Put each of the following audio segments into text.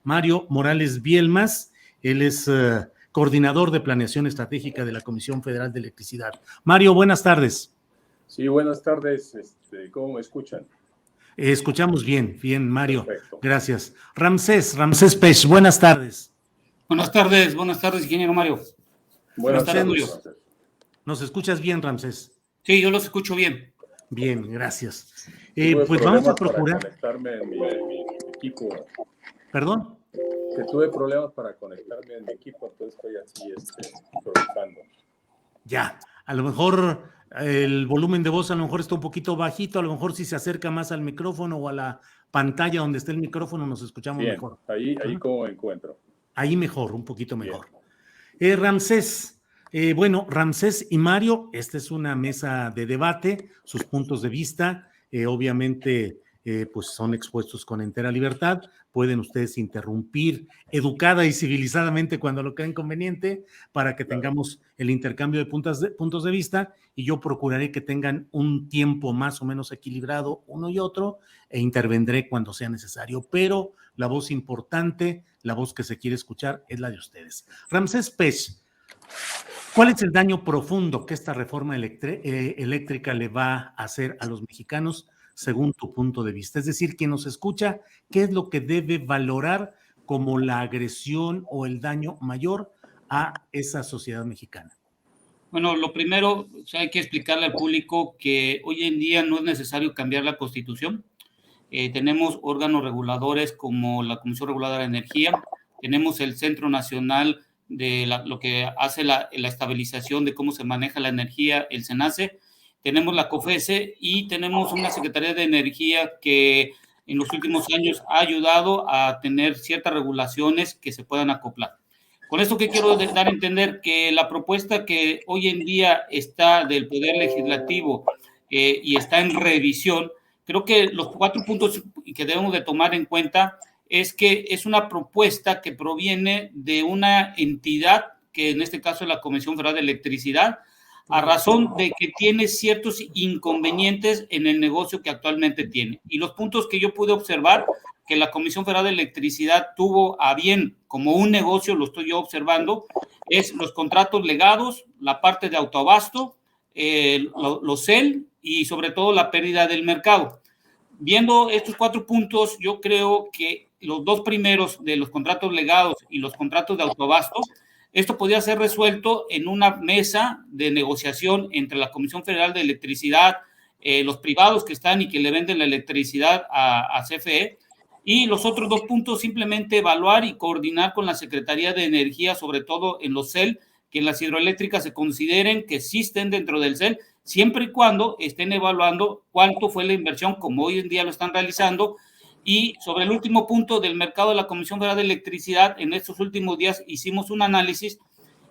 Mario Morales Bielmas. Él es coordinador de planeación estratégica de la Comisión Federal de Electricidad. Mario, buenas tardes. Sí, buenas tardes. ¿Cómo me escuchan? Escuchamos bien, Mario. Perfecto. Gracias. Ramsés Pech, buenas tardes. Buenas tardes, ingeniero Mario. Buenas tardes, Julio. ¿Nos escuchas bien, Ramsés? Sí, yo los escucho bien. Bien, gracias. Pues vamos a procurar. Para conectarme en mi equipo. ¿Perdón? Que tuve problemas para conectarme en mi equipo, entonces estoy así improvisando. Ya, a lo mejor el volumen de voz a lo mejor está un poquito bajito, a lo mejor si se acerca más al micrófono o a la pantalla donde está el micrófono nos escuchamos bien, mejor. Ahí como me encuentro. Ahí mejor, un poquito mejor. Ramsés. Ramsés y Mario, esta es una mesa de debate, sus puntos de vista, obviamente pues son expuestos con entera libertad, pueden ustedes interrumpir educada y civilizadamente cuando lo crean conveniente para que tengamos el intercambio de puntos de vista, y yo procuraré que tengan un tiempo más o menos equilibrado uno y otro e intervendré cuando sea necesario, pero la voz importante, la voz que se quiere escuchar es la de ustedes. Ramsés Pech, ¿cuál es el daño profundo que esta reforma eléctrica le va a hacer a los mexicanos según tu punto de vista? Es decir, quien nos escucha, ¿qué es lo que debe valorar como la agresión o el daño mayor a esa sociedad mexicana? Bueno, lo primero, hay que explicarle al público que hoy en día no es necesario cambiar la Constitución. Tenemos órganos reguladores como la Comisión Reguladora de Energía, tenemos el Centro Nacional de lo que hace la estabilización de cómo se maneja la energía, el CENACE, tenemos la COFESE y tenemos una Secretaría de Energía que en los últimos años ha ayudado a tener ciertas regulaciones que se puedan acoplar. Con esto que quiero dar a entender que la propuesta que hoy en día está del Poder Legislativo y está en revisión, creo que los 4 puntos que debemos de tomar en cuenta es que es una propuesta que proviene de una entidad, que en este caso es la Comisión Federal de Electricidad, a razón de que tiene ciertos inconvenientes en el negocio que actualmente tiene. Y los puntos que yo pude observar que la Comisión Federal de Electricidad tuvo a bien como un negocio, lo estoy yo observando, es los contratos legados, la parte de autoabasto, los CEL y sobre todo la pérdida del mercado. Viendo estos 4 puntos, yo creo que los 2 primeros de los contratos legados y los contratos de autoabasto, esto podría ser resuelto en una mesa de negociación entre la Comisión Federal de Electricidad, los privados que están y que le venden la electricidad a CFE, y los otros 2 puntos simplemente evaluar y coordinar con la Secretaría de Energía, sobre todo en los CEL, que en las hidroeléctricas se consideren que sí estén dentro del CEL, siempre y cuando estén evaluando cuánto fue la inversión, como hoy en día lo están realizando. Y sobre el último punto del mercado de la Comisión Federal de Electricidad, en estos últimos días hicimos un análisis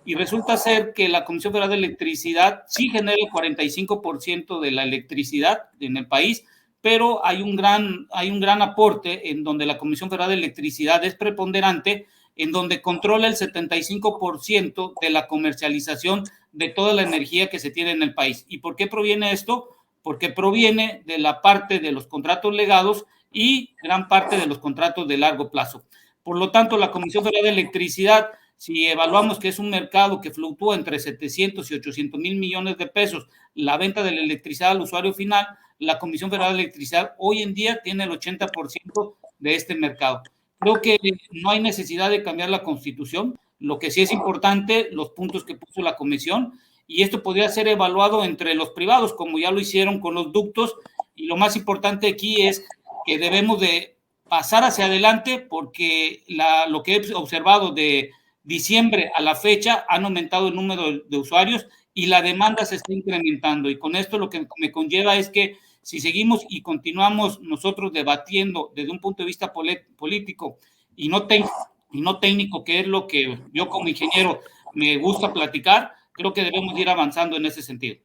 y resulta ser que la Comisión Federal de Electricidad sí genera el 45% de la electricidad en el país, pero hay un gran aporte en donde la Comisión Federal de Electricidad es preponderante, en donde controla el 75% de la comercialización de toda la energía que se tiene en el país. ¿Y por qué proviene esto? Porque proviene de la parte de los contratos legados y gran parte de los contratos de largo plazo. Por lo tanto, la Comisión Federal de Electricidad, si evaluamos que es un mercado que fluctúa entre 700 y 800 mil millones de pesos, la venta de la electricidad al usuario final, la Comisión Federal de Electricidad hoy en día tiene el 80% de este mercado. Creo que no hay necesidad de cambiar la Constitución. Lo que sí es importante, los puntos que puso la Comisión, y esto podría ser evaluado entre los privados, como ya lo hicieron con los ductos, y lo más importante aquí es que debemos de pasar hacia adelante porque lo que he observado de diciembre a la fecha han aumentado el número de usuarios y la demanda se está incrementando, y con esto lo que me conlleva es que si seguimos y continuamos nosotros debatiendo desde un punto de vista político y no técnico, que es lo que yo como ingeniero me gusta platicar, creo que debemos ir avanzando en ese sentido.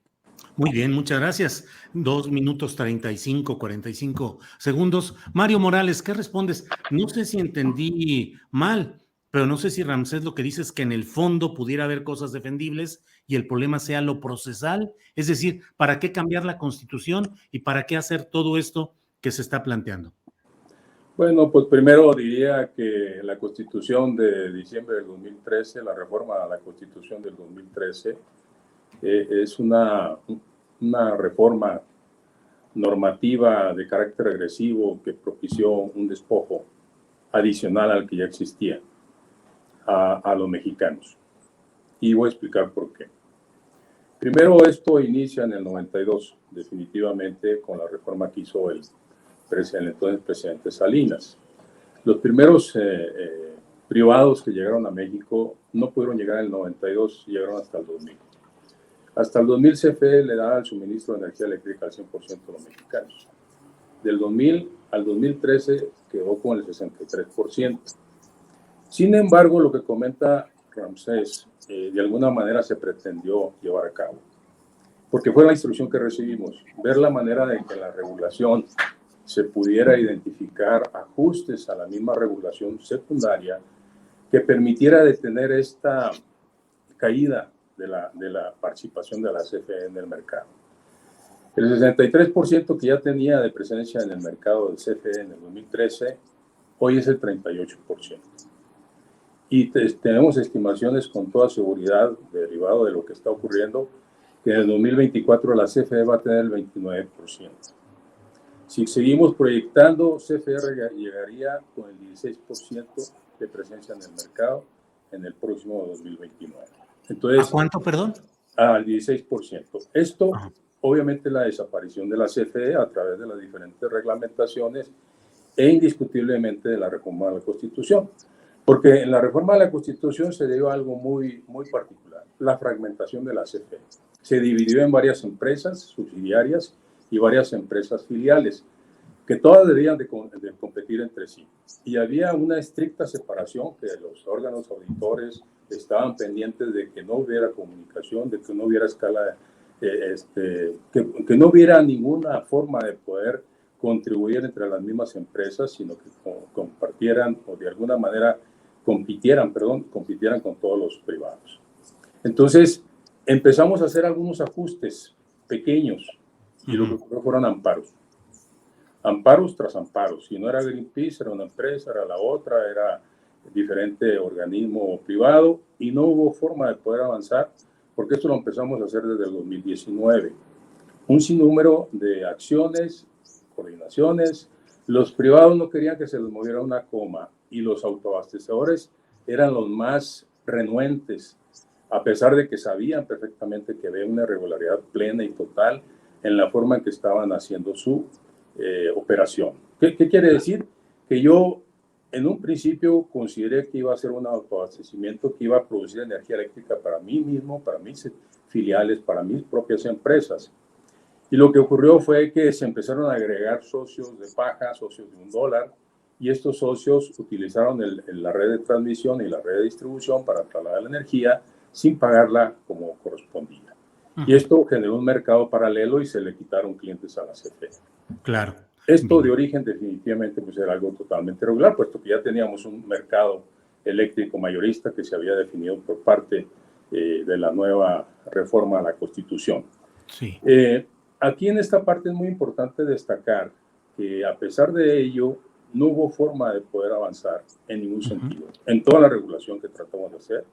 Muy bien, muchas gracias. 2 minutos 35, 45 segundos. Mario Morales, ¿qué respondes? No sé si entendí mal, pero no sé si Ramsés lo que dice es que en el fondo pudiera haber cosas defendibles y el problema sea lo procesal. Es decir, ¿para qué cambiar la Constitución y para qué hacer todo esto que se está planteando? Bueno, pues primero diría que la Constitución de diciembre del 2013, la reforma a la Constitución del 2013, es una reforma normativa de carácter agresivo que propició un despojo adicional al que ya existía a los mexicanos. Y voy a explicar por qué. Primero, esto inicia en el 92, definitivamente, con la reforma que hizo el entonces presidente Salinas. Los primeros privados que llegaron a México no pudieron llegar en el 92, llegaron hasta el 2000. Hasta el 2000 CFE le da el suministro de energía eléctrica al 100% de los mexicanos. Del 2000 al 2013 quedó con el 63%. Sin embargo, lo que comenta Ramsés, de alguna manera se pretendió llevar a cabo, porque fue la instrucción que recibimos, ver la manera de que la regulación se pudiera identificar ajustes a la misma regulación secundaria que permitiera detener esta caída de la participación de la CFE en el mercado. El 63% que ya tenía de presencia en el mercado del CFE en el 2013, hoy es el 38%. Y tenemos estimaciones con toda seguridad, derivado de lo que está ocurriendo, que en el 2024 la CFE va a tener el 29%. Si seguimos proyectando, CFE llegaría con el 16% de presencia en el mercado en el próximo 2029. Entonces, ¿a cuánto, perdón? Al 16%. Esto, obviamente, la desaparición de la CFE a través de las diferentes reglamentaciones e indiscutiblemente de la reforma de la Constitución. Porque en la reforma de la Constitución se dio algo muy particular, la fragmentación de la CFE. Se dividió en varias empresas subsidiarias y varias empresas filiales, que todas debían de competir entre sí. Y había una estricta separación, que los órganos auditores estaban pendientes de que no hubiera comunicación, de que no hubiera escala, que no hubiera ninguna forma de poder contribuir entre las mismas empresas, sino que compartieran o de alguna manera compitieran con todos los privados. Entonces, empezamos a hacer algunos ajustes pequeños y lo que ocurrió fueron amparos tras amparos. Si no era Greenpeace, era una empresa, era la otra, era diferente organismo privado y no hubo forma de poder avanzar porque esto lo empezamos a hacer desde el 2019. Un sinnúmero de acciones, coordinaciones. Los privados no querían que se les moviera una coma y los autoabastecedores eran los más renuentes, a pesar de que sabían perfectamente que había una irregularidad plena y total en la forma en que estaban haciendo su operación. ¿Qué quiere decir? Que yo en un principio consideré que iba a ser un autoabastecimiento que iba a producir energía eléctrica para mí mismo, para mis filiales, para mis propias empresas. Y lo que ocurrió fue que se empezaron a agregar socios de paja, socios de $1, y estos socios utilizaron la red de transmisión y la red de distribución para trasladar la energía sin pagarla como correspondía. Y esto generó un mercado paralelo y se le quitaron clientes a la CFE. Claro. Esto de origen definitivamente pues era algo totalmente irregular, puesto que ya teníamos un mercado eléctrico mayorista que se había definido por parte de la nueva reforma a la Constitución. Sí. Aquí en esta parte es muy importante destacar que a pesar de ello no hubo forma de poder avanzar en ningún sentido. En toda la regulación que tratamos de hacer,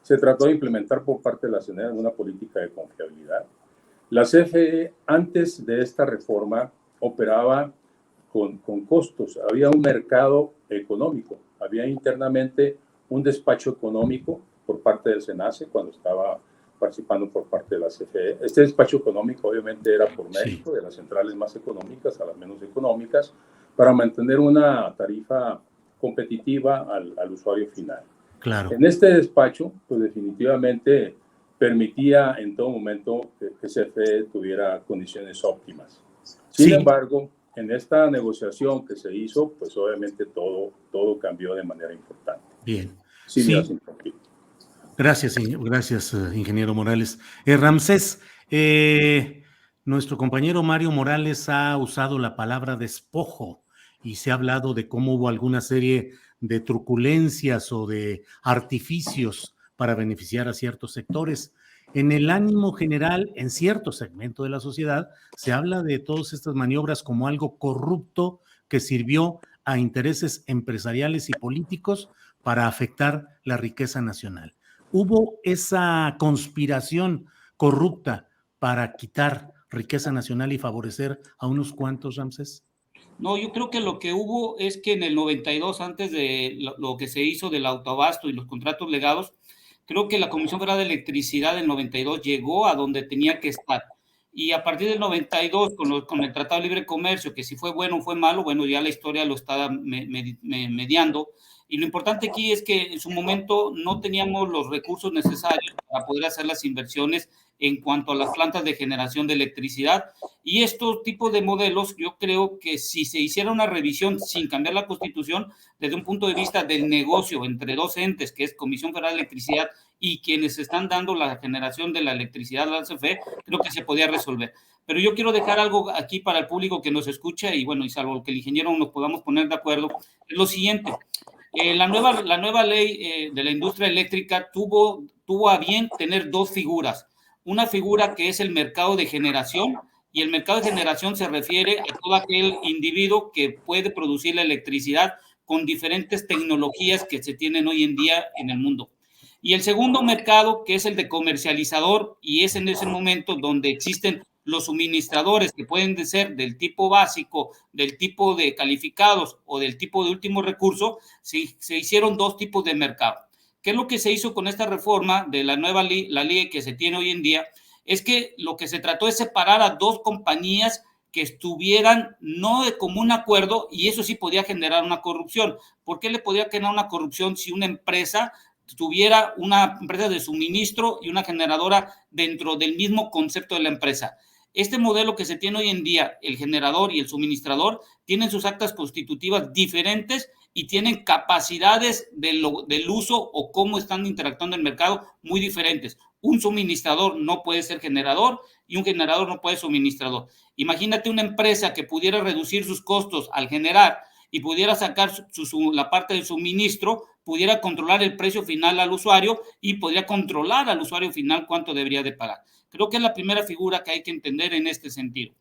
se trató de implementar por parte de la CNE una política de confiabilidad. La CFE, antes de esta reforma, operaba con costos. Había un mercado económico, había internamente un despacho económico por parte del SENACE cuando estaba participando por parte de la CFE. Este despacho económico obviamente era por mérito de las centrales más económicas a las menos económicas para mantener una tarifa competitiva al usuario final. Claro. En este despacho, pues definitivamente permitía en todo momento que CFE tuviera condiciones óptimas. Sin embargo, en esta negociación que se hizo, pues obviamente todo cambió de manera importante. Bien. Gracias, ingeniero Morales. Ramsés, nuestro compañero Mario Morales ha usado la palabra despojo y se ha hablado de cómo hubo alguna serie de truculencias o de artificios para beneficiar a ciertos sectores. En el ánimo general, en cierto segmento de la sociedad, se habla de todas estas maniobras como algo corrupto que sirvió a intereses empresariales y políticos para afectar la riqueza nacional. ¿Hubo esa conspiración corrupta para quitar riqueza nacional y favorecer a unos cuantos, Ramsés? No, yo creo que lo que hubo es que en el 92, antes de lo que se hizo del autoabasto y los contratos legados, creo que la Comisión Federal de Electricidad en 92 llegó a donde tenía que estar. Y a partir del 92, con el Tratado de Libre Comercio, que si fue bueno o fue malo, bueno, ya la historia lo está mediando. Y lo importante aquí es que en su momento no teníamos los recursos necesarios para poder hacer las inversiones en cuanto a las plantas de generación de electricidad. Y estos tipos de modelos, yo creo que si se hiciera una revisión sin cambiar la Constitución, desde un punto de vista del negocio entre dos entes, que es Comisión Federal de Electricidad y quienes están dando la generación de la electricidad a la CFE, creo que se podía resolver. Pero yo quiero dejar algo aquí para el público que nos escucha y bueno, y salvo que el ingeniero nos podamos poner de acuerdo, es lo siguiente. La nueva ley de la industria eléctrica tuvo a bien tener dos figuras. Una figura que es el mercado de generación, y el mercado de generación se refiere a todo aquel individuo que puede producir la electricidad con diferentes tecnologías que se tienen hoy en día en el mundo. Y el segundo mercado, que es el de comercializador, y es en ese momento donde existen los suministradores, que pueden ser del tipo básico, del tipo de calificados o del tipo de último recurso. Se hicieron dos tipos de mercado. ¿Qué es lo que se hizo con esta reforma de la nueva ley, la ley que se tiene hoy en día? Es que lo que se trató es separar a dos compañías que estuvieran no de común acuerdo, y eso sí podía generar una corrupción. ¿Por qué le podía generar una corrupción si una empresa tuviera una empresa de suministro y una generadora dentro del mismo concepto de la empresa? Este modelo que se tiene hoy en día, el generador y el suministrador, tienen sus actas constitutivas diferentes y tienen capacidades del uso o cómo están interactuando en el mercado muy diferentes. Un suministrador no puede ser generador y un generador no puede ser suministrador. Imagínate una empresa que pudiera reducir sus costos al generar y pudiera sacar la parte del suministro, pudiera controlar el precio final al usuario y podría controlar al usuario final cuánto debería de pagar. Creo que es la primera figura que hay que entender en este sentido.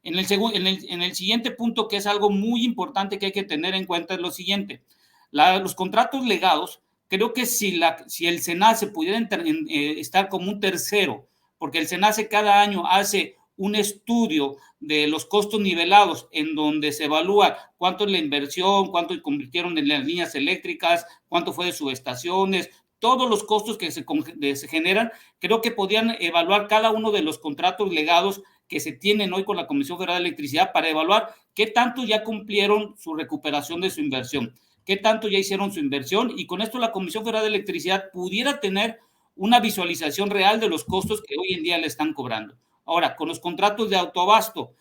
En el siguiente punto, que es algo muy importante que hay que tener en cuenta, es lo siguiente. Los contratos legados, creo que si el SENACE pudiera estar como un tercero, porque el SENACE cada año hace un estudio de los costos nivelados en donde se evalúa cuánto es la inversión, cuánto convirtieron en las líneas eléctricas, cuánto fue de subestaciones, todos los costos que se generan, creo que podrían evaluar cada uno de los contratos legados que se tienen hoy con la Comisión Federal de Electricidad para evaluar qué tanto ya cumplieron su recuperación de su inversión, qué tanto ya hicieron su inversión, y con esto la Comisión Federal de Electricidad pudiera tener una visualización real de los costos que hoy en día le están cobrando. Ahora, con los contratos de autoabasto,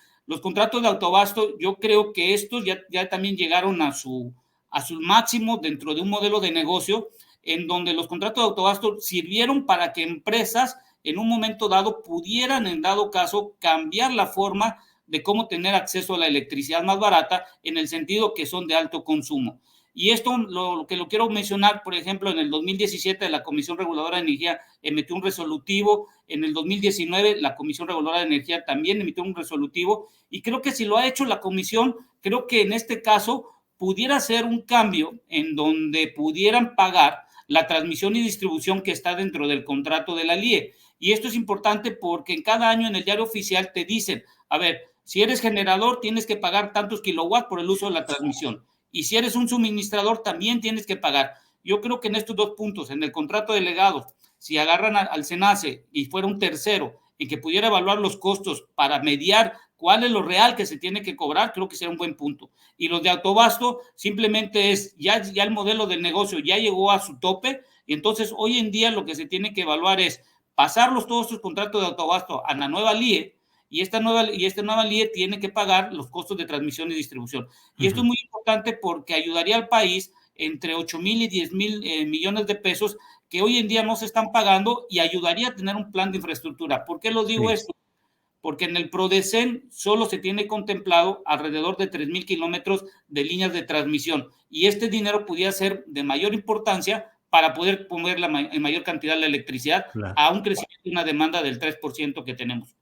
yo creo que estos ya también llegaron a su máximo dentro de un modelo de negocio en donde los contratos de autoabasto sirvieron para que empresas en un momento dado pudieran, en dado caso, cambiar la forma de cómo tener acceso a la electricidad más barata, en el sentido que son de alto consumo. Y esto lo quiero mencionar, por ejemplo, en el 2017 la Comisión Reguladora de Energía emitió un resolutivo, en el 2019 la Comisión Reguladora de Energía también emitió un resolutivo, y creo que si lo ha hecho la Comisión, creo que en este caso pudiera ser un cambio en donde pudieran pagar la transmisión y distribución que está dentro del contrato de la LIE. Y esto es importante porque en cada año en el diario oficial te dicen, a ver, si eres generador tienes que pagar tantos kilowatts por el uso de la transmisión. Y si eres un suministrador también tienes que pagar. Yo creo que en estos dos puntos, en el contrato de legados, si agarran al SENACE y fuera un tercero y que pudiera evaluar los costos para mediar cuál es lo real que se tiene que cobrar, creo que sería un buen punto. Y los de autoabasto simplemente es, ya el modelo del negocio ya llegó a su tope, y entonces hoy en día lo que se tiene que evaluar es pasarlos todos estos contratos de autoabasto a la nueva LIE, y esta nueva LIE tiene que pagar los costos de transmisión y distribución. Y esto es muy importante porque ayudaría al país entre 8,000 y 10,000 millones de pesos que hoy en día no se están pagando, y ayudaría a tener un plan de infraestructura. ¿Por qué lo digo esto? Porque en el PRODECEN solo se tiene contemplado alrededor de 3,000 kilómetros de líneas de transmisión, y este dinero pudiera ser de mayor importancia para poder poner en mayor cantidad la electricidad, claro, a un crecimiento y una demanda del 3% que tenemos.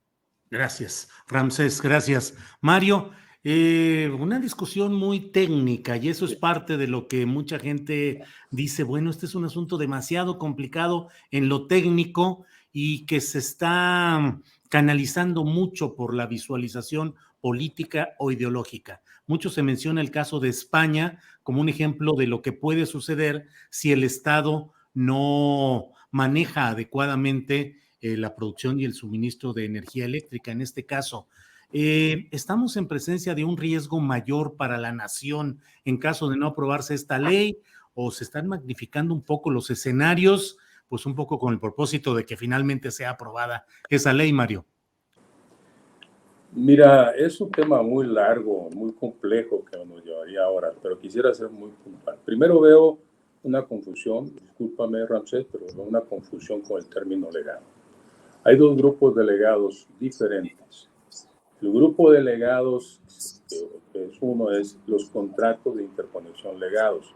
Gracias, Ramsés, gracias. Mario, Una discusión muy técnica y eso es parte de lo que mucha gente dice, bueno, este es un asunto demasiado complicado en lo técnico y que se está canalizando mucho por la visualización política o ideológica. Mucho se menciona el caso de España como un ejemplo de lo que puede suceder si el Estado no maneja adecuadamente la producción y el suministro de energía eléctrica. En este caso, ¿estamos en presencia de un riesgo mayor para la nación en caso de no aprobarse esta ley o se están magnificando un poco los escenarios, pues un poco con el propósito de que finalmente sea aprobada esa ley, Mario? Mira, es un tema muy largo, muy complejo que nos llevaría horas, pero quisiera ser muy puntual. Primero veo una confusión, discúlpame Ramsés, pero veo una confusión con el término legado. Hay dos grupos de legados diferentes. El grupo de legados, que es uno, es los contratos de interconexión legados,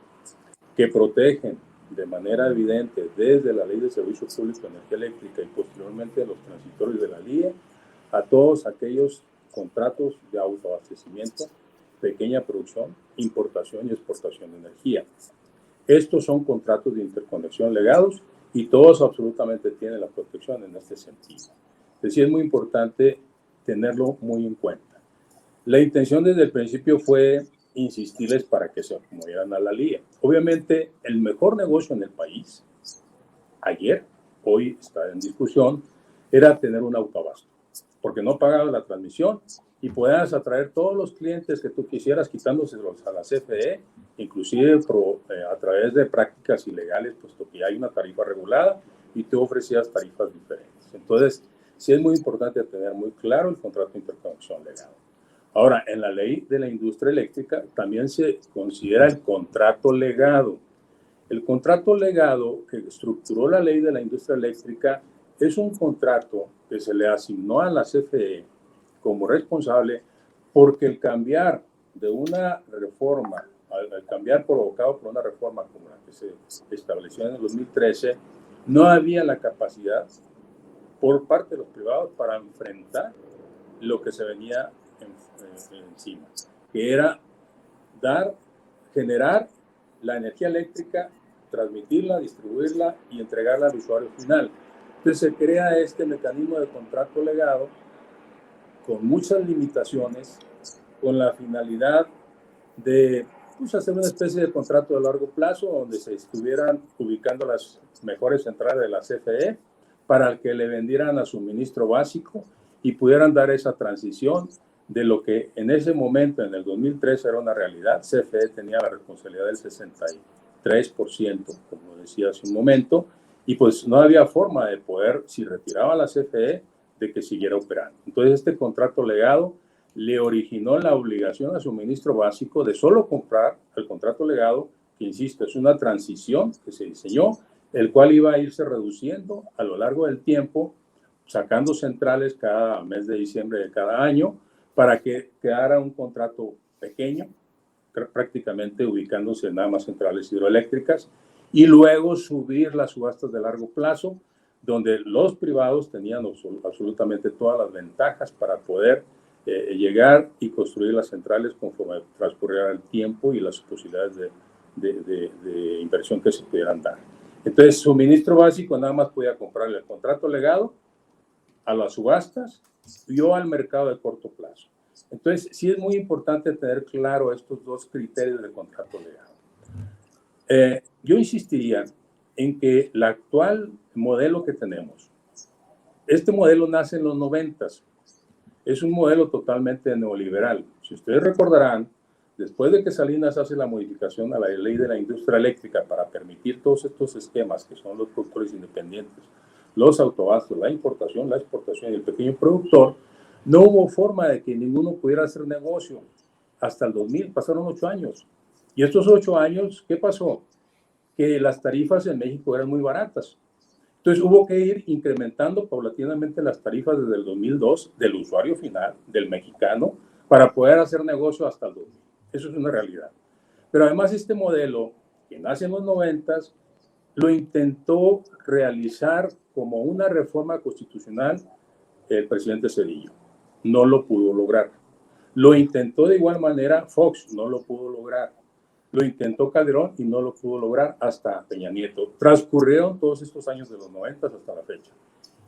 que protegen de manera evidente desde la Ley de Servicio Público de Energía Eléctrica y posteriormente los transitorios de la LIE a todos aquellos contratos de autoabastecimiento, pequeña producción, importación y exportación de energía. Estos son contratos de interconexión legados y todos absolutamente tienen la protección en este sentido. Es decir, es muy importante tenerlo muy en cuenta. La intención desde el principio fue insistirles para que se acomodieran a la LIE. Obviamente, el mejor negocio en el país, ayer, hoy está en discusión, era tener un autoabasto, porque no pagabas la transmisión y podías atraer todos los clientes que tú quisieras quitándoselos a la CFE, inclusive a través de prácticas ilegales, puesto que hay una tarifa regulada y tú ofrecías tarifas diferentes. Entonces, sí es muy importante tener muy claro el contrato de interconexión legado. Ahora, en la ley de la industria eléctrica también se considera el contrato legado. El contrato legado que estructuró la ley de la industria eléctrica es un contrato que se le asignó a la CFE como responsable porque el cambiar de una reforma, al cambiar provocado por una reforma como la que se estableció en el 2013, no había la capacidad por parte de los privados para enfrentar lo que se venía encima, que era generar la energía eléctrica, transmitirla, distribuirla y entregarla al usuario final. Entonces se crea este mecanismo de contrato legado con muchas limitaciones, con la finalidad de hacer una especie de contrato de largo plazo donde se estuvieran ubicando las mejores centrales de la CFE para que le vendieran a suministro básico y pudieran dar esa transición de lo que en ese momento, en el 2003, era una realidad. CFE tenía la responsabilidad del 63%, como decía hace un momento, y pues no había forma de poder, si retiraba la CFE, de que siguiera operando. Entonces este contrato legado le originó la obligación a suministro básico de solo comprar el contrato legado, que insisto, es una transición que se diseñó, el cual iba a irse reduciendo a lo largo del tiempo, sacando centrales cada mes de diciembre de cada año, para que quedara un contrato pequeño, prácticamente ubicándose en nada más centrales hidroeléctricas, y luego subir las subastas de largo plazo, donde los privados tenían absolutamente todas las ventajas para poder llegar y construir las centrales conforme transcurriera el tiempo y las posibilidades de inversión que se pudieran dar. Entonces, suministro básico nada más podía comprarle el contrato legado a las subastas y o al mercado de corto plazo. Entonces, sí es muy importante tener claro estos dos criterios de contrato legado. Yo insistiría en que el actual modelo que tenemos, este modelo nace en los 90s, es un modelo totalmente neoliberal. Si ustedes recordarán, después de que Salinas hace la modificación a la ley de la industria eléctrica para permitir todos estos esquemas que son los productores independientes, los autoabastos, la importación, la exportación y el pequeño productor, no hubo forma de que ninguno pudiera hacer negocio. Hasta el 2000 pasaron 8 años. Y estos 8 años, ¿qué pasó? Que las tarifas en México eran muy baratas. Entonces hubo que ir incrementando paulatinamente las tarifas desde el 2002 del usuario final, del mexicano, para poder hacer negocio hasta el 2000. Eso es una realidad. Pero además este modelo, que nace en los 90s, lo intentó realizar como una reforma constitucional el presidente Zedillo. No lo pudo lograr. Lo intentó de igual manera Fox, no lo pudo lograr. Lo intentó Calderón y no lo pudo lograr hasta Peña Nieto. Transcurrieron todos estos años de los 90 hasta la fecha.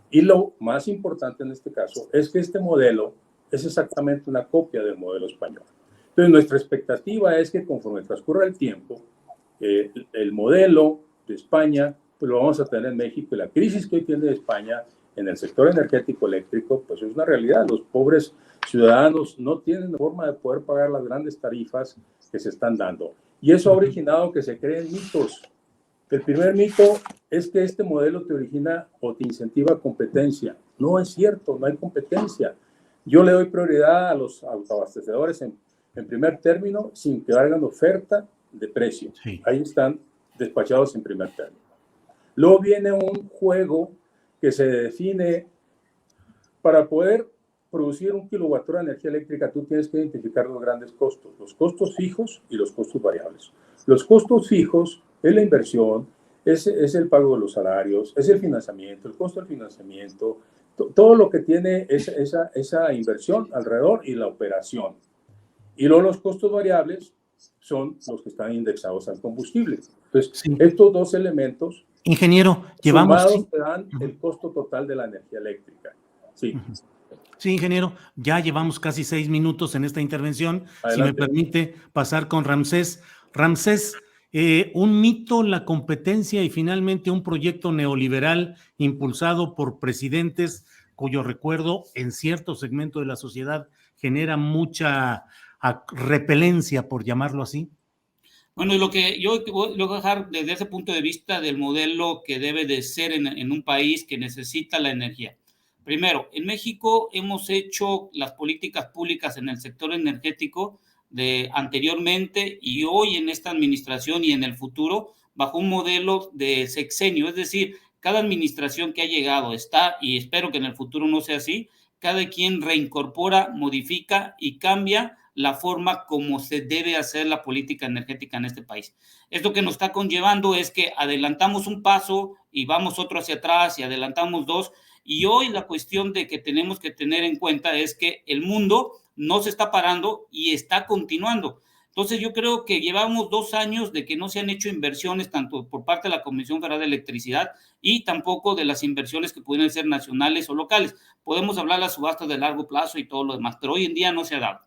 Y lo más importante en este caso es que este modelo es exactamente una copia del modelo español. Entonces, nuestra expectativa es que conforme transcurra el tiempo, el modelo de España, pues lo vamos a tener en México. Y la crisis que hoy tiene España en el sector energético eléctrico, pues es una realidad. Los pobres ciudadanos no tienen forma de poder pagar las grandes tarifas que se están dando. Y eso ha originado que se creen mitos. El primer mito es que este modelo te origina o te incentiva competencia. No es cierto, no hay competencia. Yo le doy prioridad a los autoabastecedores en primer término sin que hagan oferta de precio. Sí. Ahí están despachados en primer término. Luego viene un juego que se define para poder producir 1 kilowatt-hora de energía eléctrica. Tú tienes que identificar los grandes costos, los costos fijos y los costos variables. Los costos fijos es la inversión, es el pago de los salarios, es el financiamiento, el costo del financiamiento, todo lo que tiene esa inversión alrededor y la operación. Y luego los costos variables son los que están indexados al combustible. Entonces, sí, estos dos elementos, ingeniero, llevamos sumados te dan el costo total de la energía eléctrica. Sí. Sí, ingeniero, ya llevamos casi 6 minutos en esta intervención. Adelante. Si me permite pasar con Ramsés. Ramsés, un mito, la competencia y finalmente un proyecto neoliberal impulsado por presidentes cuyo recuerdo en cierto segmento de la sociedad genera mucha repelencia, por llamarlo así. Bueno, lo que yo voy a dejar desde ese punto de vista del modelo que debe de ser en un país que necesita la energía. Primero, en México hemos hecho las políticas públicas en el sector energético anteriormente y hoy en esta administración y en el futuro bajo un modelo de sexenio, es decir, cada administración que ha llegado está, y espero que en el futuro no sea así, cada quien reincorpora, modifica y cambia la forma como se debe hacer la política energética en este país. Esto que nos está conllevando es que adelantamos un paso y vamos otro hacia atrás y adelantamos dos, y hoy la cuestión de que tenemos que tener en cuenta es que el mundo no se está parando y está continuando. Entonces yo creo que llevamos 2 años de que no se han hecho inversiones tanto por parte de la Comisión Federal de Electricidad y tampoco de las inversiones que pueden ser nacionales o locales. Podemos hablar de las subastas de largo plazo y todo lo demás, pero hoy en día no se ha dado.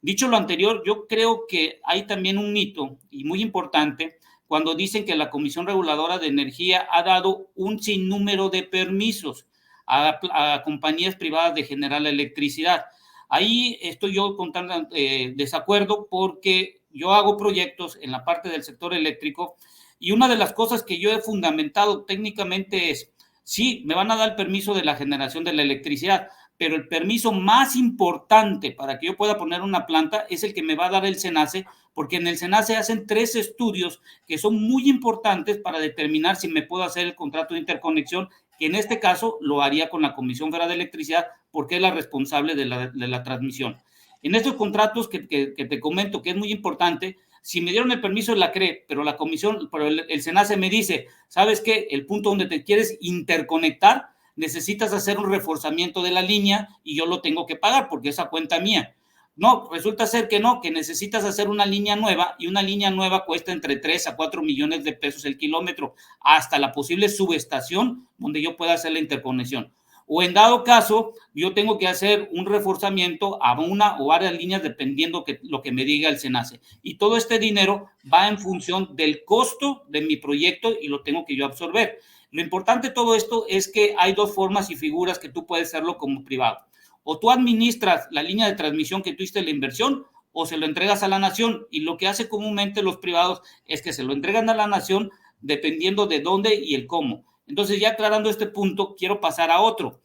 Dicho lo anterior, yo creo que hay también un mito y muy importante cuando dicen que la Comisión Reguladora de Energía ha dado un sinnúmero de permisos a compañías privadas de generar la electricidad. Ahí estoy yo con tal desacuerdo porque yo hago proyectos en la parte del sector eléctrico y una de las cosas que yo he fundamentado técnicamente es, sí, me van a dar el permiso de la generación de la electricidad, pero el permiso más importante para que yo pueda poner una planta es el que me va a dar el SENACE, porque en el SENACE hacen 3 estudios que son muy importantes para determinar si me puedo hacer el contrato de interconexión, que en este caso lo haría con la Comisión Federal de Electricidad, porque es la responsable de la transmisión. En estos contratos que te comento, que es muy importante, si me dieron el permiso de la CRE, pero la comisión, pero el SENACE me dice, ¿sabes qué? El punto donde te quieres interconectar, necesitas hacer un reforzamiento de la línea y yo lo tengo que pagar porque es a cuenta mía. No, resulta ser que no, que necesitas hacer una línea nueva y una línea nueva cuesta entre 3 a 4 millones de pesos el kilómetro, hasta la posible subestación donde yo pueda hacer la interconexión. O en dado caso, yo tengo que hacer un reforzamiento a una o varias líneas dependiendo lo que me diga el SENACE. Y todo este dinero va en función del costo de mi proyecto y lo tengo que yo absorber. Lo importante de todo esto es que hay 2 formas y figuras que tú puedes hacerlo como privado. O tú administras la línea de transmisión que tú hiciste la inversión o se lo entregas a la nación. Y lo que hace comúnmente los privados es que se lo entregan a la nación dependiendo de dónde y el cómo. Entonces, ya aclarando este punto, quiero pasar a otro.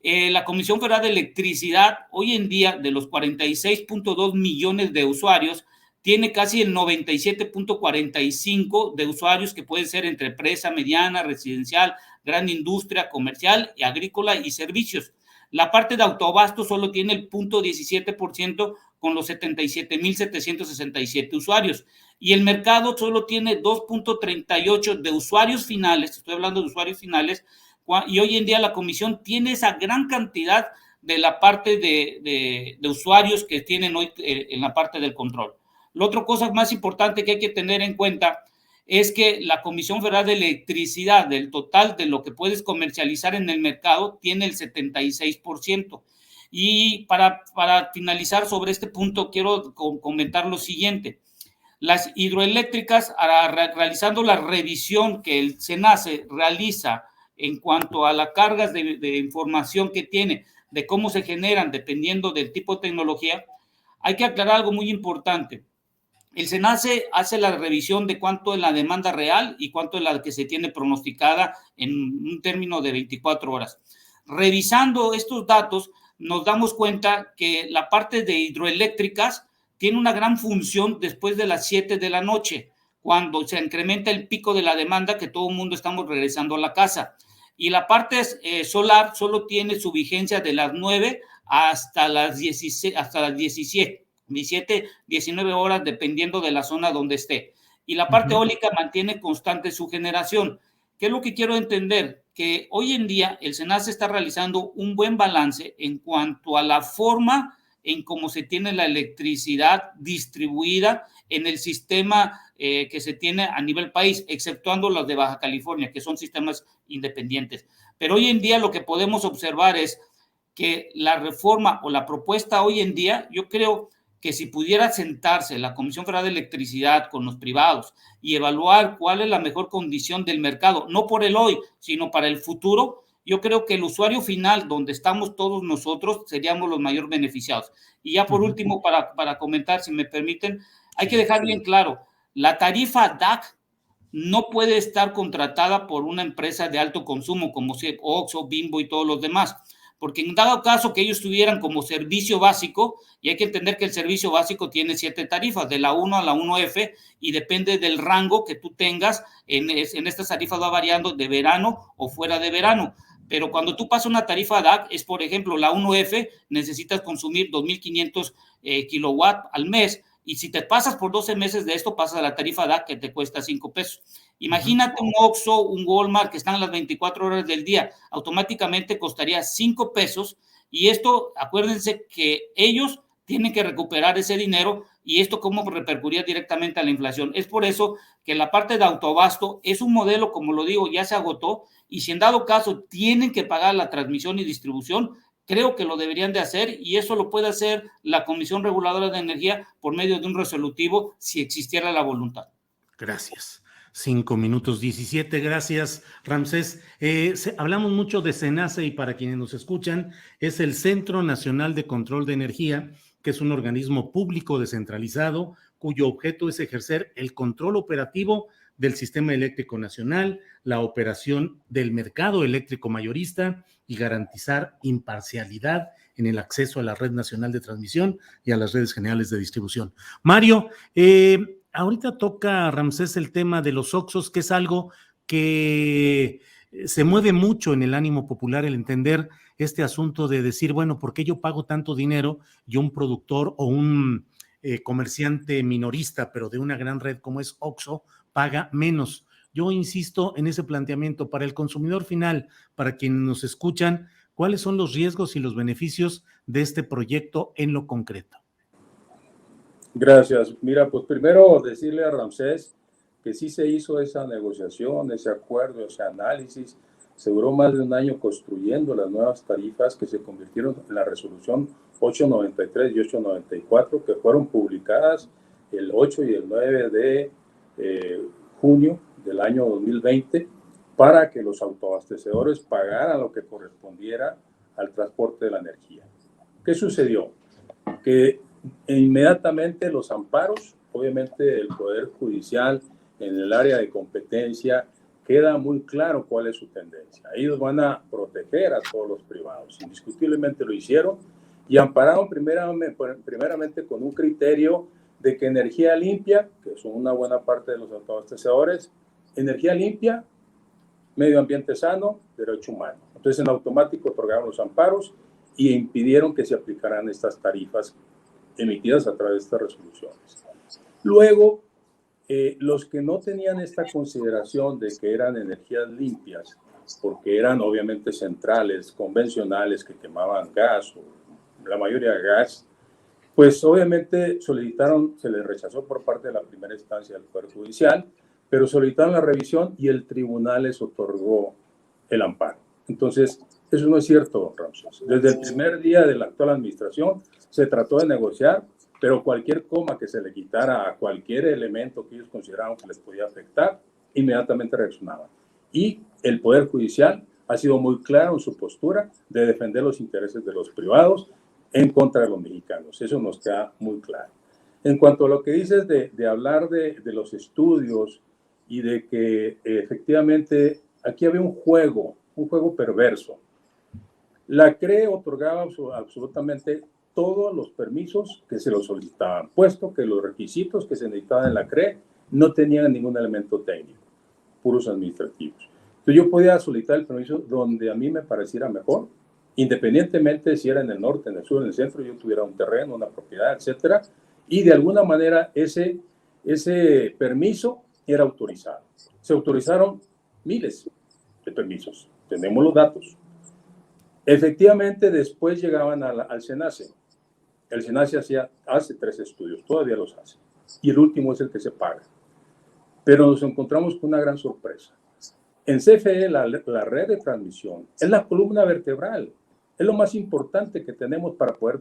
La Comisión Federal de Electricidad, hoy en día, de los 46.2 millones de usuarios, tiene casi el 97.45 de usuarios que pueden ser entre empresa, mediana, residencial, gran industria, comercial, y agrícola y servicios. La parte de autoabasto solo tiene el 0.17% con los 77.767 usuarios. Y el mercado solo tiene 2.38 de usuarios finales, estoy hablando de usuarios finales, y hoy en día la comisión tiene esa gran cantidad de la parte de usuarios que tienen hoy en la parte del control. La otra cosa más importante que hay que tener en cuenta es que la Comisión Federal de Electricidad, del total de lo que puedes comercializar en el mercado, tiene el 76%. Y para finalizar sobre este punto, quiero comentar lo siguiente. Las hidroeléctricas, realizando la revisión que el SENACE realiza en cuanto a las cargas de información que tiene, de cómo se generan, dependiendo del tipo de tecnología, hay que aclarar algo muy importante. El SENACE hace la revisión de cuánto es la demanda real y cuánto es la que se tiene pronosticada en un término de 24 horas. Revisando estos datos, nos damos cuenta que la parte de hidroeléctricas tiene una gran función después de las 7 de la noche, cuando se incrementa el pico de la demanda, que todo el mundo estamos regresando a la casa. Y la parte solar solo tiene su vigencia de las 9 hasta las 17, 19 horas, dependiendo de la zona donde esté. Y la parte eólica mantiene constante su generación. ¿Qué es lo que quiero entender? Que hoy en día el SENACE está realizando un buen balance en cuanto a la forma en cómo se tiene la electricidad distribuida en el sistema que se tiene a nivel país, exceptuando los de Baja California, que son sistemas independientes. Pero hoy en día lo que podemos observar es que la reforma o la propuesta hoy en día, yo creo que si pudiera sentarse la Comisión Federal de Electricidad con los privados y evaluar cuál es la mejor condición del mercado, no por el hoy, sino para el futuro, yo creo que el usuario final, donde estamos todos nosotros, seríamos los mayores beneficiados. Y ya por último, para comentar, si me permiten, hay que dejar bien claro, la tarifa DAC no puede estar contratada por una empresa de alto consumo como Oxxo, Bimbo y todos los demás, porque en dado caso que ellos tuvieran como servicio básico, y hay que entender que el servicio básico tiene 7 tarifas, de la 1 a la 1F, y depende del rango que tú tengas, en estas tarifas va variando de verano o fuera de verano. Pero cuando tú pasas una tarifa DAC, es por ejemplo la 1F, necesitas consumir 2.500 kilowatts al mes, y si te pasas por 12 meses de esto, pasas a la tarifa DAC que te cuesta 5 pesos. Imagínate un Oxxo, un Walmart que están las 24 horas del día, automáticamente costaría 5 pesos, y esto, acuérdense que ellos tienen que recuperar ese dinero, y esto cómo repercutiría directamente a la inflación. Es por eso que la parte de autoabasto es un modelo, como lo digo, ya se agotó, y si en dado caso tienen que pagar la transmisión y distribución, creo que lo deberían de hacer, y eso lo puede hacer la Comisión Reguladora de Energía por medio de un resolutivo si existiera la voluntad. Gracias. 5 minutos 17, gracias, Ramsés. Hablamos mucho de SENACE, y para quienes nos escuchan, es el Centro Nacional de Control de Energía, que es un organismo público descentralizado cuyo objeto es ejercer el control operativo del sistema eléctrico nacional, la operación del mercado eléctrico mayorista y garantizar imparcialidad en el acceso a la red nacional de transmisión y a las redes generales de distribución. Mario, ahorita toca, Ramsés, el tema de los Oxxos, que es algo que se mueve mucho en el ánimo popular, el entender este asunto de decir, bueno, ¿por qué yo pago tanto dinero y un productor o un comerciante minorista, pero de una gran red como es Oxxo, paga menos? Yo insisto en ese planteamiento para el consumidor final, para quienes nos escuchan, ¿cuáles son los riesgos y los beneficios de este proyecto en lo concreto? Gracias. Mira, pues primero decirle a Ramsés que sí se hizo esa negociación, ese acuerdo, ese análisis. Se duró más de un año construyendo las nuevas tarifas que se convirtieron en la resolución 893 y 894, que fueron publicadas el 8 y el 9 de junio del año 2020, para que los autoabastecedores pagaran lo que correspondiera al transporte de la energía. ¿Qué sucedió? Que inmediatamente los amparos, obviamente el Poder Judicial en el área de competencia, queda muy claro cuál es su tendencia. Ellos van a proteger a todos los privados. Indiscutiblemente lo hicieron y ampararon primeramente con un criterio de que energía limpia, que son una buena parte de los autoabastecedores, energía limpia, medio ambiente sano, derecho humano. Entonces en automático otorgaron los amparos y impidieron que se aplicaran estas tarifas emitidas a través de estas resoluciones. Luego, los que no tenían esta consideración de que eran energías limpias, porque eran obviamente centrales convencionales que quemaban gas, o la mayoría gas, pues obviamente solicitaron, se les rechazó por parte de la primera instancia del Poder Judicial, pero solicitaron la revisión y el tribunal les otorgó el amparo. Entonces, eso no es cierto, Ramses. Desde el primer día de la actual administración se trató de negociar, pero cualquier coma que se le quitara a cualquier elemento que ellos consideraban que les podía afectar, inmediatamente reaccionaban. Y el Poder Judicial ha sido muy claro en su postura de defender los intereses de los privados en contra de los mexicanos. Eso nos queda muy claro. En cuanto a lo que dices de hablar de los estudios y de que efectivamente aquí había un juego perverso. La CRE otorgaba absolutamente todos los permisos que se los solicitaban, puesto que los requisitos que se necesitaban en la CRE no tenían ningún elemento técnico, puros administrativos. Entonces yo podía solicitar el permiso donde a mí me pareciera mejor, independientemente si era en el norte, en el sur, en el centro, yo tuviera un terreno, una propiedad, etcétera, y de alguna manera ese permiso era autorizado. Se autorizaron miles de permisos, tenemos los datos. Efectivamente, después llegaban al SENACE. El SENACE hace 3 estudios, todavía los hace, y el último es el que se paga. Pero nos encontramos con una gran sorpresa. En CFE, la red de transmisión es la columna vertebral, es lo más importante que tenemos para poder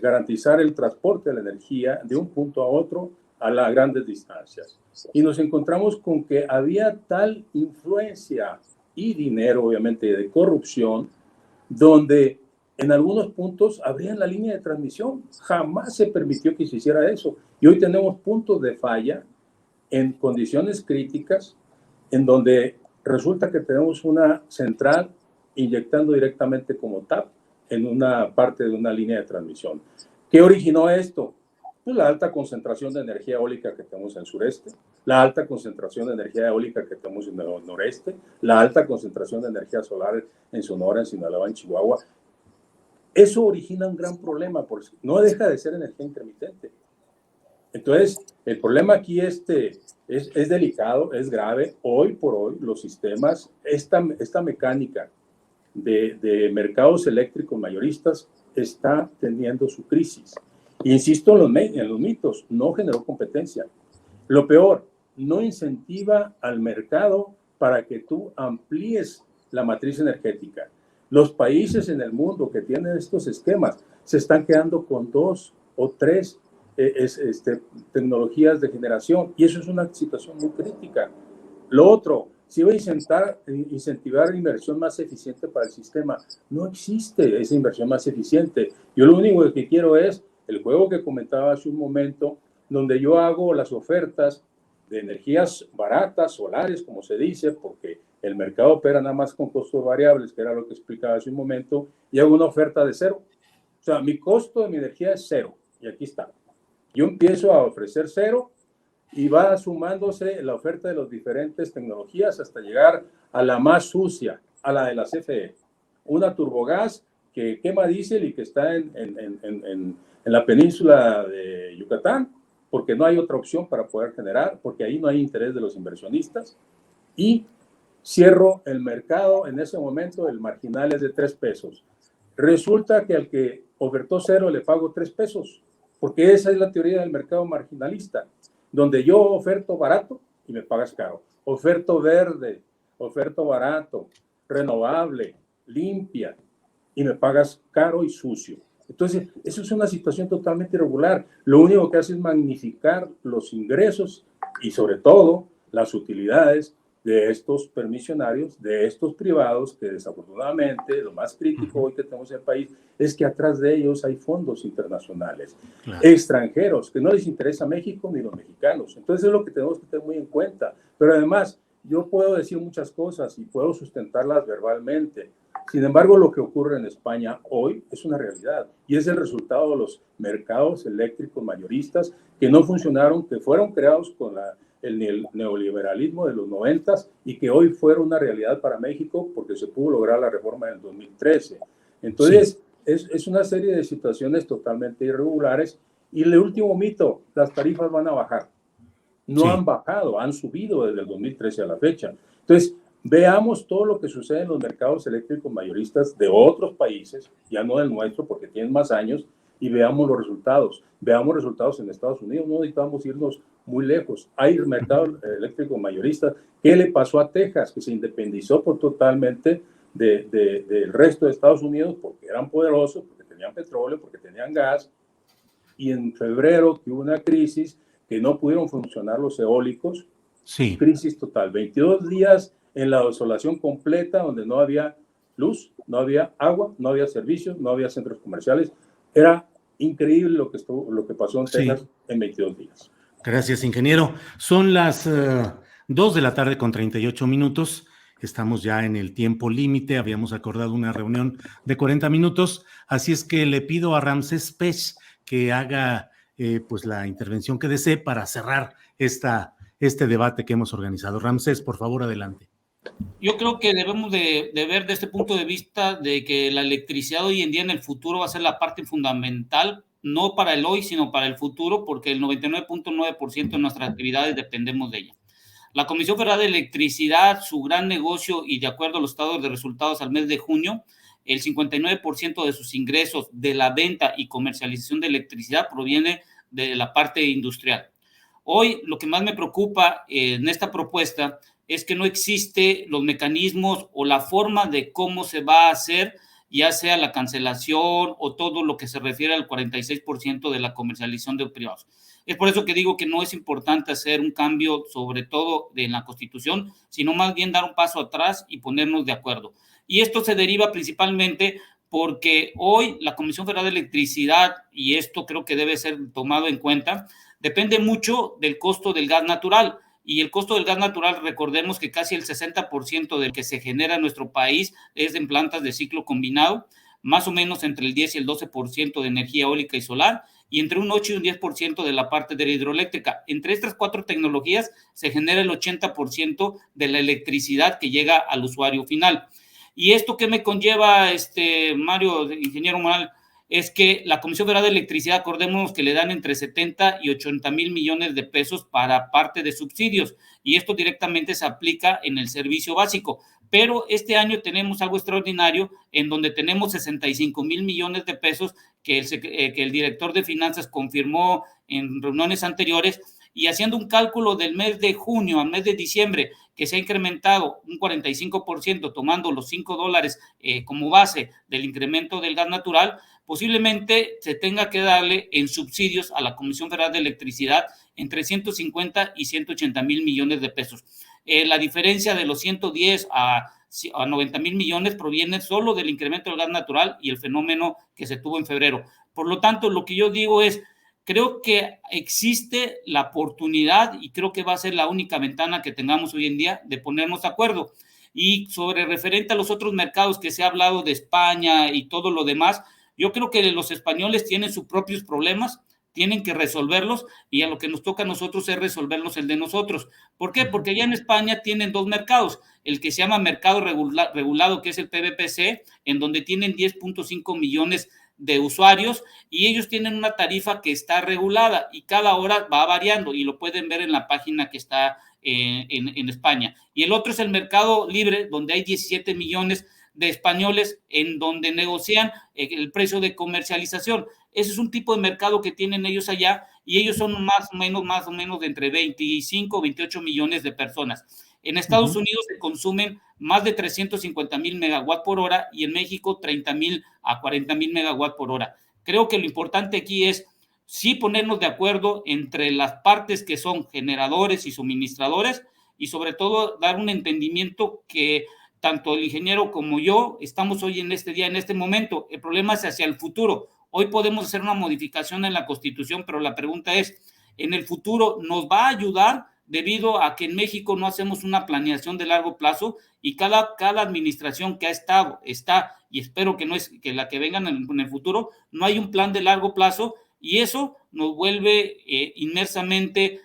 garantizar el transporte de la energía de un punto a otro a las grandes distancias. Y nos encontramos con que había tal influencia y dinero, obviamente, de corrupción, donde en algunos puntos abrían la línea de transmisión. Jamás se permitió que se hiciera eso. Y hoy tenemos puntos de falla en condiciones críticas, en donde resulta que tenemos una central inyectando directamente como TAP en una parte de una línea de transmisión. ¿Qué originó esto? Pues la alta concentración de energía eólica que tenemos en el sureste, la alta concentración de energía eólica que tenemos en el noreste, la alta concentración de energía solar en Sonora, en Sinaloa, en Chihuahua. Eso origina un gran problema, porque no deja de ser energía intermitente. Entonces, el problema aquí es delicado, es grave. Hoy por hoy, los sistemas, esta mecánica de mercados eléctricos mayoristas está teniendo su crisis. Insisto en los mitos, no generó competencia. Lo peor, no incentiva al mercado para que tú amplíes la matriz energética. Los países en el mundo que tienen estos esquemas se están quedando con 2 o 3 tecnologías de generación, y eso es una situación muy crítica. Lo otro, si va a incentivar inversión más eficiente para el sistema, no existe esa inversión más eficiente. Yo lo único que quiero es el juego que comentaba hace un momento, donde yo hago las ofertas de energías baratas, solares, como se dice, porque el mercado opera nada más con costos variables, que era lo que explicaba hace un momento, y hago una oferta de 0. O sea, mi costo de mi energía es 0, y aquí está. Yo empiezo a ofrecer 0 y va sumándose la oferta de las diferentes tecnologías hasta llegar a la más sucia, a la de la CFE. Una turbogás que quema diésel y que está en la península de Yucatán, porque no hay otra opción para poder generar, porque ahí no hay interés de los inversionistas. Y cierro el mercado en ese momento, el marginal es de 3 pesos. Resulta que al que ofertó 0 le pago 3 pesos, porque esa es la teoría del mercado marginalista, donde yo oferto barato y me pagas caro. Oferto verde, oferto barato, renovable, limpia, y me pagas caro y sucio. Entonces, eso es una situación totalmente irregular. Lo único que hace es magnificar los ingresos y sobre todo las utilidades de estos permisionarios, de estos privados, que desafortunadamente lo más crítico hoy que tenemos en el país es que atrás de ellos hay fondos internacionales, extranjeros, que no les interesa México ni los mexicanos. Entonces es lo que tenemos que tener muy en cuenta. Pero además, yo puedo decir muchas cosas y puedo sustentarlas verbalmente. Sin embargo, lo que ocurre en España hoy es una realidad y es el resultado de los mercados eléctricos mayoristas que no funcionaron, que fueron creados con el neoliberalismo de los 90s y que hoy fueron una realidad para México porque se pudo lograr la reforma del 2013. Entonces, es una serie de situaciones totalmente irregulares. Y el último mito, las tarifas van a bajar. No han bajado, han subido desde el 2013 a la fecha. Entonces, Veamos todo lo que sucede en los mercados eléctricos mayoristas de otros países, ya no del nuestro porque tienen más años, y veamos los resultados. Veamos resultados en Estados Unidos, no necesitamos irnos muy lejos. Hay mercado eléctrico mayorista. ¿Qué le pasó a Texas? Que se independizó totalmente del resto de Estados Unidos porque eran poderosos, porque tenían petróleo, porque tenían gas, y en febrero que hubo una crisis que no pudieron funcionar los eólicos, Sí. Crisis total, 22 días en la desolación completa, donde no había luz, no había agua, no había servicios, no había centros comerciales. Era increíble lo que pasó en Texas en 22 días. Gracias, ingeniero. Son las 2 de la tarde con 38 minutos. Estamos ya en el tiempo límite. Habíamos acordado una reunión de 40 minutos. Así es que le pido a Ramsés Pech que haga pues la intervención que desee para cerrar este debate que hemos organizado. Ramsés, por favor, adelante. Yo creo que debemos de ver desde este punto de vista de que la electricidad hoy en día en el futuro va a ser la parte fundamental, no para el hoy, sino para el futuro, porque el 99.9% de nuestras actividades dependemos de ella. La Comisión Federal de Electricidad, su gran negocio, y de acuerdo a los estados de resultados al mes de junio, el 59% de sus ingresos de la venta y comercialización de electricidad proviene de la parte industrial. Hoy lo que más me preocupa en esta propuesta es que no existe los mecanismos o la forma de cómo se va a hacer, ya sea la cancelación o todo lo que se refiere al 46% de la comercialización de privados. Es por eso que digo que no es importante hacer un cambio, sobre todo en la Constitución, sino más bien dar un paso atrás y ponernos de acuerdo. Y esto se deriva principalmente porque hoy la Comisión Federal de Electricidad, y esto creo que debe ser tomado en cuenta, depende mucho del costo del gas natural. Y el costo del gas natural, recordemos que casi el 60% del que se genera en nuestro país es en plantas de ciclo combinado, más o menos entre el 10 y el 12% de energía eólica y solar, y entre un 8 y un 10% de la parte de la hidroeléctrica. Entre estas cuatro tecnologías se genera el 80% de la electricidad que llega al usuario final. ¿Y esto qué me conlleva, Mario, ingeniero Moral? Es que la Comisión Federal de Electricidad, acordémonos que le dan entre 70 y 80 mil millones de pesos para parte de subsidios, y esto directamente se aplica en el servicio básico. Pero este año tenemos algo extraordinario en donde tenemos 65 mil millones de pesos que el director de finanzas confirmó en reuniones anteriores, y haciendo un cálculo del mes de junio al mes de diciembre, que se ha incrementado un 45%, tomando los $5 como base del incremento del gas natural, posiblemente se tenga que darle en subsidios a la Comisión Federal de Electricidad entre 150 y 180 mil millones de pesos. La diferencia de los 110 a 90 mil millones proviene solo del incremento del gas natural y el fenómeno que se tuvo en febrero. Por lo tanto, lo que yo digo es, creo que existe la oportunidad, y creo que va a ser la única ventana que tengamos hoy en día, de ponernos de acuerdo. Y sobre referente a los otros mercados que se ha hablado de España y todo lo demás, yo creo que los españoles tienen sus propios problemas, tienen que resolverlos, y a lo que nos toca a nosotros es resolverlos el de nosotros. ¿Por qué? Porque allá en España tienen dos mercados, el que se llama mercado regulado, que es el PVPC, en donde tienen 10.5 millones de usuarios, y ellos tienen una tarifa que está regulada y cada hora va variando, y lo pueden ver en la página que está en España. Y el otro es el mercado libre, donde hay 17 millones de españoles en donde negocian el precio de comercialización. Ese es un tipo de mercado que tienen ellos allá, y ellos son más o menos de entre 25 o 28 millones de personas. En Estados Unidos se consumen más de 350 mil megawatts por hora, y en México 30 mil a 40 mil megawatts por hora. Creo que lo importante aquí es sí ponernos de acuerdo entre las partes que son generadores y suministradores, y sobre todo dar un entendimiento que tanto el ingeniero como yo estamos hoy en este día, en este momento. El problema es hacia el futuro. Hoy podemos hacer una modificación en la Constitución, pero la pregunta es, ¿en el futuro nos va a ayudar? Debido a que en México no hacemos una planeación de largo plazo, y cada administración que ha estado, está, y espero que no es que la que vengan en el futuro, no hay un plan de largo plazo, y eso nos vuelve inmersamente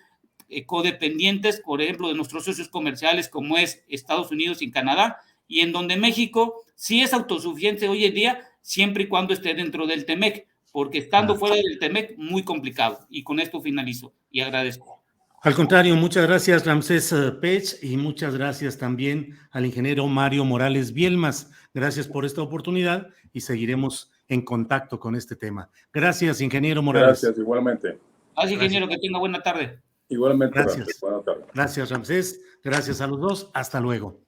codependientes, por ejemplo, de nuestros socios comerciales como es Estados Unidos y Canadá, y en donde México sí es autosuficiente hoy en día, siempre y cuando esté dentro del TEMEC, porque estando fuera del TEMEC, muy complicado. Y con esto finalizo y agradezco. Al contrario, muchas gracias Ramsés Pech y muchas gracias también al ingeniero Mario Morales Bielmas. Gracias por esta oportunidad y seguiremos en contacto con este tema. Gracias, ingeniero Morales. Gracias, igualmente. Gracias, ingeniero, que tenga buena tarde. Igualmente, Gracias. Ramsés. Buenas tardes. Gracias, Ramsés. Gracias a los dos. Hasta luego.